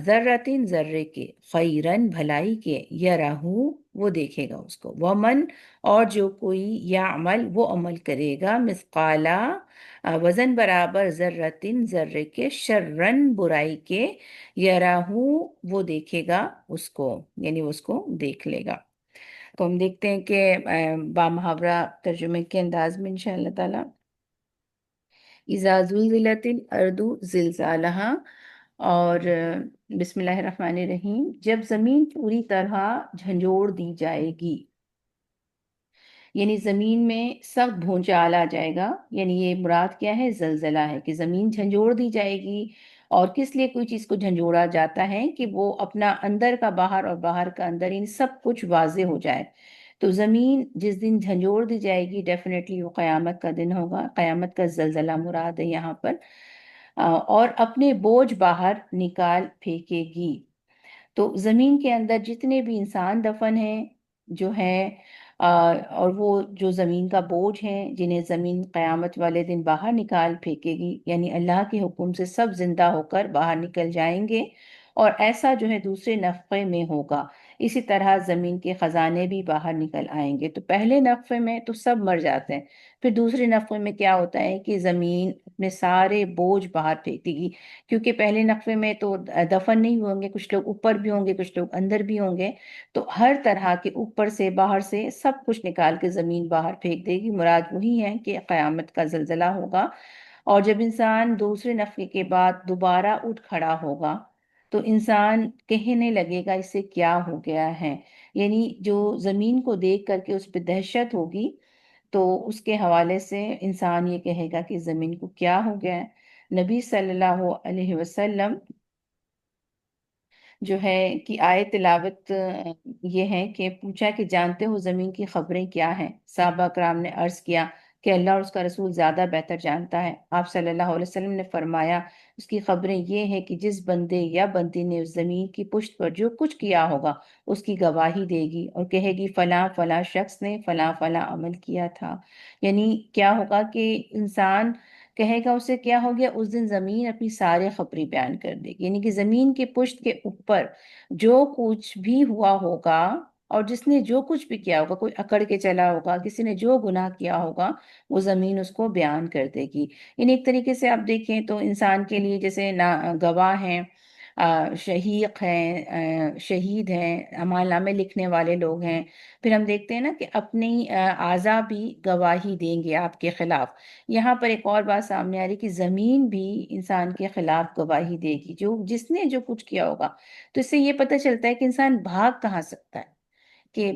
ذرتن ذرے کے، خیرن بھلائی کے، یرہو وہ دیکھے گا اس کو، ومن اور جو کوئی یعمل وہ عمل کرے گا، مثقالا وزن برابر، ذرتن ذرے کے، شرن برائی کے، یرہو وہ دیکھے گا اس کو، یعنی وہ اس کو دیکھ لے گا۔ تو ہم دیکھتے ہیں کہ بامحاورہ ترجمے کے انداز میں انشاءاللہ تعالی، اذا زلزلت الارض زلزالہا، اور بسم اللہ الرحمن الرحیم، جب زمین پوری طرح جھنجھوڑ دی جائے گی، یعنی زمین میں سخت بھونچال آ جائے گا، یعنی یہ مراد کیا ہے؟ زلزلہ ہے، کہ زمین جھنجھوڑ دی جائے گی۔ اور کس لیے کوئی چیز کو جھنجھوڑا جاتا ہے؟ کہ وہ اپنا اندر کا باہر اور باہر کا اندر، ان سب کچھ واضح ہو جائے۔ تو زمین جس دن جھنجھوڑ دی جائے گی، ڈیفینیٹلی وہ قیامت کا دن ہوگا، قیامت کا زلزلہ مراد ہے یہاں پر، اور اپنے بوجھ باہر نکال پھینکے گی۔ تو زمین کے اندر جتنے بھی انسان دفن ہیں جو ہیں، اور وہ جو زمین کا بوجھ ہیں جنہیں زمین قیامت والے دن باہر نکال پھینکے گی، یعنی اللہ کے حکم سے سب زندہ ہو کر باہر نکل جائیں گے، اور ایسا جو ہے دوسرے نفخے میں ہوگا۔ اسی طرح زمین کے خزانے بھی باہر نکل آئیں گے۔ تو پہلے نفخے میں تو سب مر جاتے ہیں، پھر دوسرے نفخے میں کیا ہوتا ہے کہ زمین اپنے سارے بوجھ باہر پھینکے گی، کیونکہ پہلے نفخے میں تو دفن نہیں ہوں گے، کچھ لوگ اوپر بھی ہوں گے، کچھ لوگ اندر بھی ہوں گے، تو ہر طرح کے اوپر سے باہر سے سب کچھ نکال کے زمین باہر پھینک دے گی۔ مراد وہی ہے کہ قیامت کا زلزلہ ہوگا۔ اور جب انسان دوسرے نفخے کے بعد دوبارہ اٹھ کھڑا ہوگا تو انسان کہنے لگے گا اس سے کیا ہو گیا ہے، یعنی جو زمین کو دیکھ کر کے اس پہ دہشت ہوگی، تو اس کے حوالے سے انسان یہ کہے گا کہ زمین کو کیا ہو گیا ہے۔ نبی صلی اللہ علیہ وسلم جو ہے کہ آیت تلاوت یہ ہے کہ پوچھا کہ جانتے ہو زمین کی خبریں کیا ہیں؟ صحابہ کرام نے عرض کیا کہ اللہ اور اس کا رسول زیادہ بہتر جانتا ہے۔ آپ صلی اللہ علیہ وسلم نے فرمایا اس کی خبریں یہ ہے کہ جس بندے یا بندی نے اس زمین کی پشت پر جو کچھ کیا ہوگا اس کی گواہی دے گی، اور کہے گی فلاں فلاں شخص نے فلاں فلاں عمل کیا تھا۔ یعنی کیا ہوگا کہ انسان کہے گا اسے کیا ہو گیا، اس دن زمین اپنی سارے خبریں بیان کر دے گی، یعنی کہ زمین کے پشت کے اوپر جو کچھ بھی ہوا ہوگا، اور جس نے جو کچھ بھی کیا ہوگا، کوئی اکڑ کے چلا ہوگا، کسی نے جو گناہ کیا ہوگا، وہ زمین اس کو بیان کر دے گی۔ یعنی ایک طریقے سے آپ دیکھیں تو انسان کے لیے جیسے گواہ ہیں، شہیق ہیں، شہید ہیں، اعمال نامے لکھنے والے لوگ ہیں، پھر ہم دیکھتے ہیں نا کہ اپنی اعضاء بھی گواہی دیں گے آپ کے خلاف۔ یہاں پر ایک اور بات سامنے آ رہی کہ زمین بھی انسان کے خلاف گواہی دے گی، جس نے جو کچھ کیا ہوگا۔ تو اس سے یہ پتہ چلتا ہے کہ انسان بھاگ کہاں سکتا ہے، کہ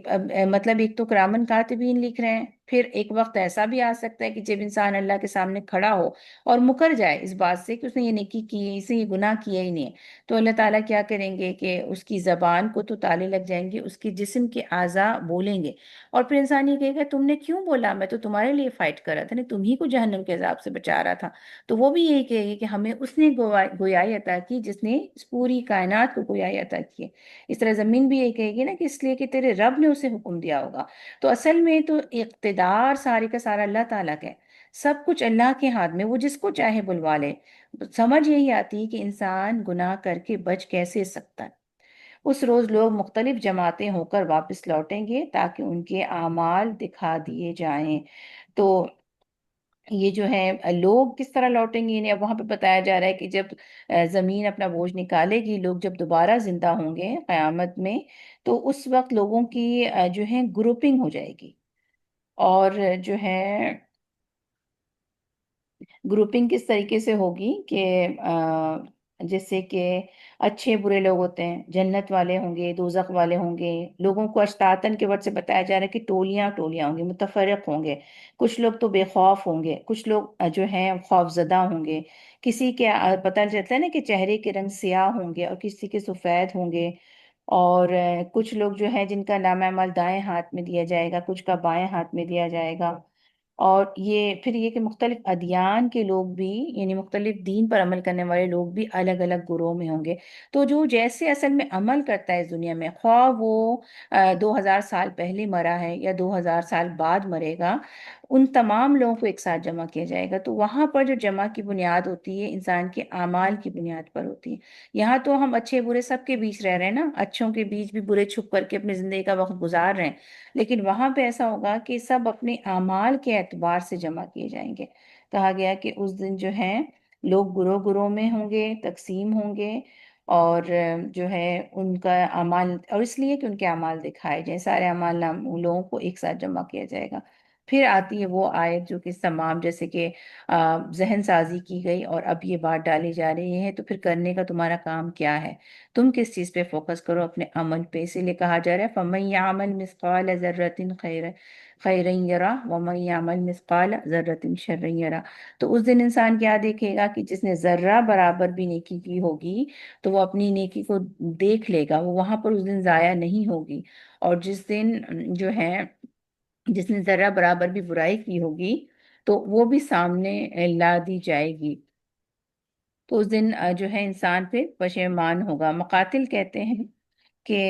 مطلب ایک تو کرامن کاتبین لکھ رہے ہیں، پھر ایک وقت ایسا بھی آ سکتا ہے کہ جب انسان اللہ کے سامنے کھڑا ہو اور مکر جائے اس بات سے کہ اس نے یہ نیکی کی ہے، اسے یہ گناہ کیا ہی نہیں ہے، تو اللہ تعالیٰ کیا کریں گے کہ اس کی زبان کو تو تالے لگ جائیں گے، اس کے جسم کے اعضاء بولیں گے، اور پھر انسان یہ کہے گا تم نے کیوں بولا، میں تو تمہارے لیے فائٹ کر رہا تھا، نہیں تم ہی کو جہنم کے عذاب سے بچا رہا تھا۔ تو وہ بھی یہی کہے گی کہ ہمیں اس نے گویائی عطا کی جس نے اس پوری کائنات کو گویائی عطا کی ہے۔ اس طرح زمین بھی یہی کہے گی نا کہ اس لیے کہ تیرے رب نے اسے حکم دیا ہوگا۔ تو اصل میں تو اقتدار سارے کا سارا اللہ تعالیٰ کا ہے، سب کچھ اللہ کے ہاتھ میں، وہ جس کو چاہے بلوا لے۔ سمجھ یہی آتی ہے کہ انسان گناہ کر کے بچ کیسے سکتا ہے۔ اس روز لوگ مختلف جماعتیں ہو کر واپس لوٹیں گے تاکہ ان کے اعمال دکھا دیے جائیں۔ تو یہ جو ہے لوگ کس طرح لوٹیں گے، اب وہاں پہ بتایا جا رہا ہے کہ جب زمین اپنا بوجھ نکالے گی، لوگ جب دوبارہ زندہ ہوں گے قیامت میں، تو اس وقت لوگوں کی جو ہے گروپنگ ہو جائے گی، اور جو ہے گروپنگ کس طریقے سے ہوگی کہ جیسے کہ اچھے برے لوگ ہوتے ہیں، جنت والے ہوں گے، دوزخ والے ہوں گے، لوگوں کو اشتاتن کے ورڈ سے بتایا جا رہا ہے کہ ٹولیاں ٹولیاں ہوں گے، متفرق ہوں گے، کچھ لوگ تو بے خوف ہوں گے، کچھ لوگ جو ہیں خوف زدہ ہوں گے، کسی کے پتہ چلتا ہے نا کہ چہرے کے رنگ سیاہ ہوں گے اور کسی کے سفید ہوں گے، اور کچھ لوگ جو ہیں جن کا نام اعمال دائیں ہاتھ میں دیا جائے گا، کچھ کا بائیں ہاتھ میں دیا جائے گا۔ اور یہ پھر یہ کہ مختلف ادیان کے لوگ بھی، یعنی مختلف دین پر عمل کرنے والے لوگ بھی الگ الگ گروہ میں ہوں گے۔ تو جو جیسے اصل میں عمل کرتا ہے اس دنیا میں، خواہ وہ 2000 سال پہلے مرا ہے یا 2000 سال بعد مرے گا، ان تمام لوگوں کو ایک ساتھ جمع کیا جائے گا۔ تو وہاں پر جو جمع کی بنیاد ہوتی ہے انسان کے اعمال کی بنیاد پر ہوتی ہے۔ یہاں تو ہم اچھے برے سب کے بیچ رہ رہے ہیں نا، اچھوں کے بیچ بھی برے چھپ کر کے اپنی زندگی کا وقت گزار رہے ہیں، لیکن وہاں پہ ایسا ہوگا کہ سب اپنے اعمال کے اعتبار سے جمع کیے جائیں گے۔ کہا گیا کہ اس دن جو ہے لوگ گروہ گروہ میں ہوں گے، تقسیم ہوں گے، اور جو ہے ان کا اعمال، اور اس لیے کہ ان کے اعمال دکھائے جائیں، سارے اعمال نام لوگوں کو ایک ساتھ جمع کیا جائے گا۔ پھر آتی ہے وہ آیت جو کہ تمام جیسے کہ ذہن سازی کی گئی اور اب یہ بات ڈالی جا رہی ہے، تو پھر کرنے کا تمہارا کام کیا ہے، تم کس چیز پہ فوکس کرو، اپنے عمل پہ۔ اسی لیے کہا جا رہا ہے فَمَن يَعْمَلْ مِثْقَالَ ذَرَّةٍ خَيْرًا يَرَهُ وَمَن يَعْمَلْ مِثْقَالَ ذَرَّةٍ شَرًّا يَرَهُ۔ تو اس دن انسان کیا دیکھے گا کہ جس نے ذرہ برابر بھی نیکی کی ہوگی تو وہ اپنی نیکی کو دیکھ لے گا، وہ وہاں پر اس دن ضائع نہیں ہوگی۔ اور جس دن جو ہے جس نے ذرہ برابر بھی برائی کی ہوگی تو وہ بھی سامنے لا دی جائے گی۔ تو اس دن جو ہے انسان پہ پشیمان ہوگا۔ مقاتل کہتے ہیں کہ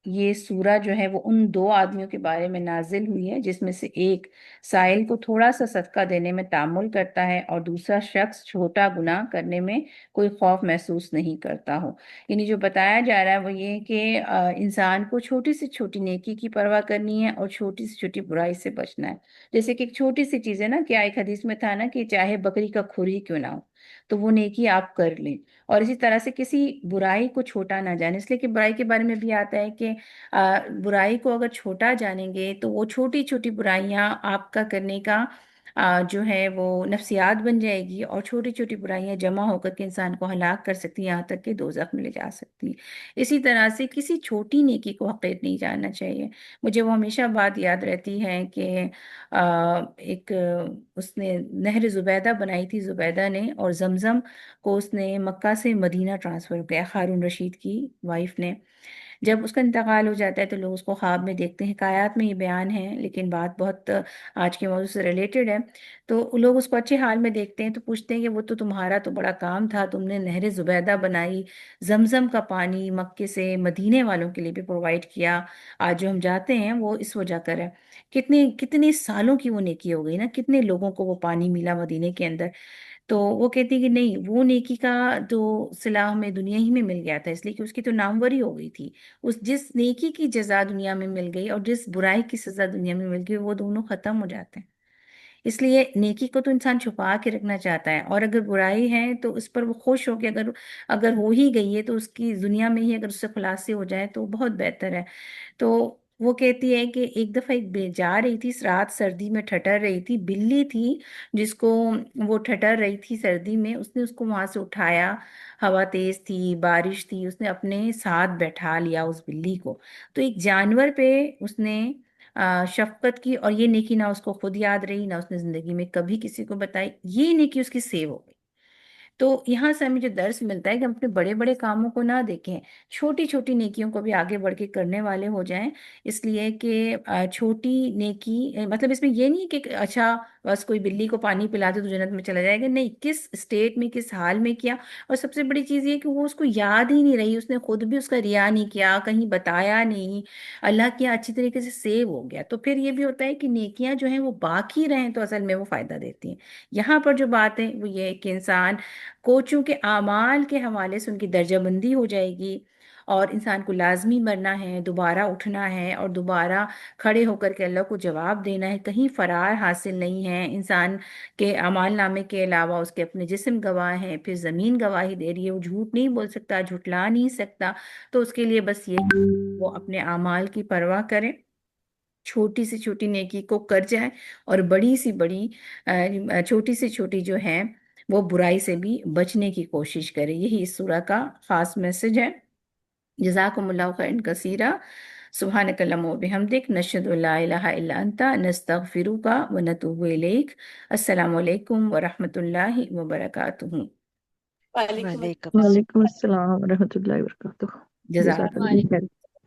یہ سورہ جو ہے وہ ان دو آدمیوں کے بارے میں نازل ہوئی ہے جس میں سے ایک سائل کو تھوڑا سا صدقہ دینے میں تامل کرتا ہے اور دوسرا شخص چھوٹا گناہ کرنے میں کوئی خوف محسوس نہیں کرتا ہو۔ یعنی جو بتایا جا رہا ہے وہ یہ کہ انسان کو چھوٹی سے چھوٹی نیکی کی پرواہ کرنی ہے اور چھوٹی سے چھوٹی برائی سے بچنا ہے۔ جیسے کہ ایک چھوٹی سی چیز ہے نا، کہ ایک حدیث میں تھا نا کہ چاہے بکری کا کھر ہی کیوں نہ ہو تو وہ نیکی آپ کر لیں، اور اسی طرح سے کسی برائی کو چھوٹا نہ جانیں۔ اس لیے کہ برائی کے بارے میں بھی آتا ہے کہ برائی کو اگر چھوٹا جانیں گے تو وہ چھوٹی چھوٹی برائیاں آپ کا کرنے کا جو ہے وہ نفسیات بن جائے گی، اور چھوٹی چھوٹی برائیاں جمع ہو کر کے انسان کو ہلاک کر سکتی ہیں، یہاں تک کہ دوزخ میں لے جا سکتی ہیں۔ اسی طرح سے کسی چھوٹی نیکی کو حقیر نہیں جاننا چاہیے۔ مجھے وہ ہمیشہ بات یاد رہتی ہے کہ ایک اس نے نہر زبیدہ بنائی تھی، زبیدہ نے، اور زمزم کو اس نے مکہ سے مدینہ ٹرانسفر کیا، ہارون رشید کی وائف نے۔ جب اس کا انتقال ہو جاتا ہے تو لوگ اس کو خواب میں دیکھتے ہیں، حکایات میں یہ بیان ہے لیکن بات بہت آج کے موضوع سے ریلیٹڈ ہے۔ تو لوگ اس کو اچھے حال میں دیکھتے ہیں تو پوچھتے ہیں کہ وہ تو تمہارا تو بڑا کام تھا، تم نے نہر زبیدہ بنائی، زمزم کا پانی مکے سے مدینے والوں کے لیے بھی پرووائڈ کیا، آج جو ہم جاتے ہیں وہ اس وجہ کر ہے۔ کتنے کتنے سالوں کی وہ نیکی ہو گئی نا، کتنے لوگوں کو وہ پانی ملا مدینے کے اندر۔ تو وہ کہتی ہے کہ نہیں، وہ نیکی کا جو صلہ ہمیں دنیا ہی میں مل گیا تھا، اس لیے کہ اس کی تو ناموری ہو گئی تھی۔ اس جس نیکی کی جزا دنیا میں مل گئی اور جس برائی کی سزا دنیا میں مل گئی، وہ دونوں ختم ہو جاتے ہیں۔ اس لیے نیکی کو تو انسان چھپا کے رکھنا چاہتا ہے، اور اگر برائی ہے تو اس پر وہ خوش ہو کے اگر ہو ہی گئی ہے تو اس کی دنیا میں ہی اگر اس سے خلاصے ہو جائے تو بہت بہتر ہے۔ تو وہ کہتی ہے کہ ایک دفعہ جا رہی تھی، رات سردی میں ٹھٹر رہی تھی، بلی تھی جس کو وہ ٹھٹر رہی تھی سردی میں، اس نے اس کو وہاں سے اٹھایا، ہوا تیز تھی، بارش تھی، اس نے اپنے ساتھ بیٹھا لیا اس بلی کو۔ تو ایک جانور پہ اس نے شفقت کی، اور یہ نیکی نہ اس کو خود یاد رہی، نہ اس نے زندگی میں کبھی کسی کو بتائی، یہ نیکی اس کی سیو ہو گئی۔ تو یہاں سے ہمیں جو درس ملتا ہے کہ ہم اپنے بڑے بڑے کاموں کو نہ دیکھیں، چھوٹی چھوٹی نیکیوں کو بھی آگے بڑھ کے کرنے والے ہو جائیں۔ اس لیے کہ چھوٹی نیکی مطلب اس میں یہ نہیں کہ اچھا بس کوئی بلی کو پانی پلا دے تو جنت میں چلا جائے گا، نہیں، کس اسٹیٹ میں کس حال میں کیا، اور سب سے بڑی چیز یہ کہ وہ اس کو یاد ہی نہیں رہی، اس نے خود بھی اس کا ریا نہیں کیا، کہیں بتایا نہیں، اللہ کیا اچھی طریقے سے سیو ہو گیا۔ تو پھر یہ بھی ہوتا ہے کہ نیکیاں جو ہیں وہ باقی رہیں تو اصل میں وہ فائدہ دیتی ہیں۔ یہاں پر جو بات ہے وہ یہ ہے کہ انسان کو چونکہ اعمال کے حوالے سے ان کی درجہ بندی ہو جائے گی، اور انسان کو لازمی مرنا ہے، دوبارہ اٹھنا ہے، اور دوبارہ کھڑے ہو کر کے اللہ کو جواب دینا ہے، کہیں فرار حاصل نہیں ہے۔ انسان کے اعمال نامے کے علاوہ اس کے اپنے جسم گواہ ہیں، پھر زمین گواہی دے رہی ہے، وہ جھوٹ نہیں بول سکتا، جھٹلا نہیں سکتا۔ تو اس کے لیے بس یہ کہ وہ اپنے اعمال کی پرواہ کرے، چھوٹی سے چھوٹی نیکی کو کر جائے، اور بڑی سی بڑی چھوٹی سے چھوٹی جو ہے وہ برائی سے بھی بچنے کی کوشش کرے۔ یہی اس سورہ کا خاص میسج ہے۔ جزاکم اللہ خیرا کثیرا، سبحانک اللہم و بحمدک، نشہد ان لا الہ الا انت، نستغفرک و نتوب الیک۔ السلام علیکم ورحمۃ اللہ وبرکاتہ۔ وعلیکم وعلیکم السلام وعلیکم السلام ورحمۃ اللہ وبرکاتہ۔ جزاک اللہ۔ جزاک اللہ۔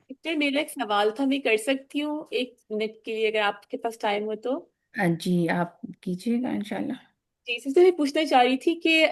سسٹر میرا ایک سوال تھا، میں کر سکتی ہوں 1 منٹ کے لیے اگر آپ کے پاس ٹائم ہو تو؟ جی آپ کیجیے گا انشاءاللہ۔ جی سسٹر میں پوچھنا چاہ رہی تھی کہ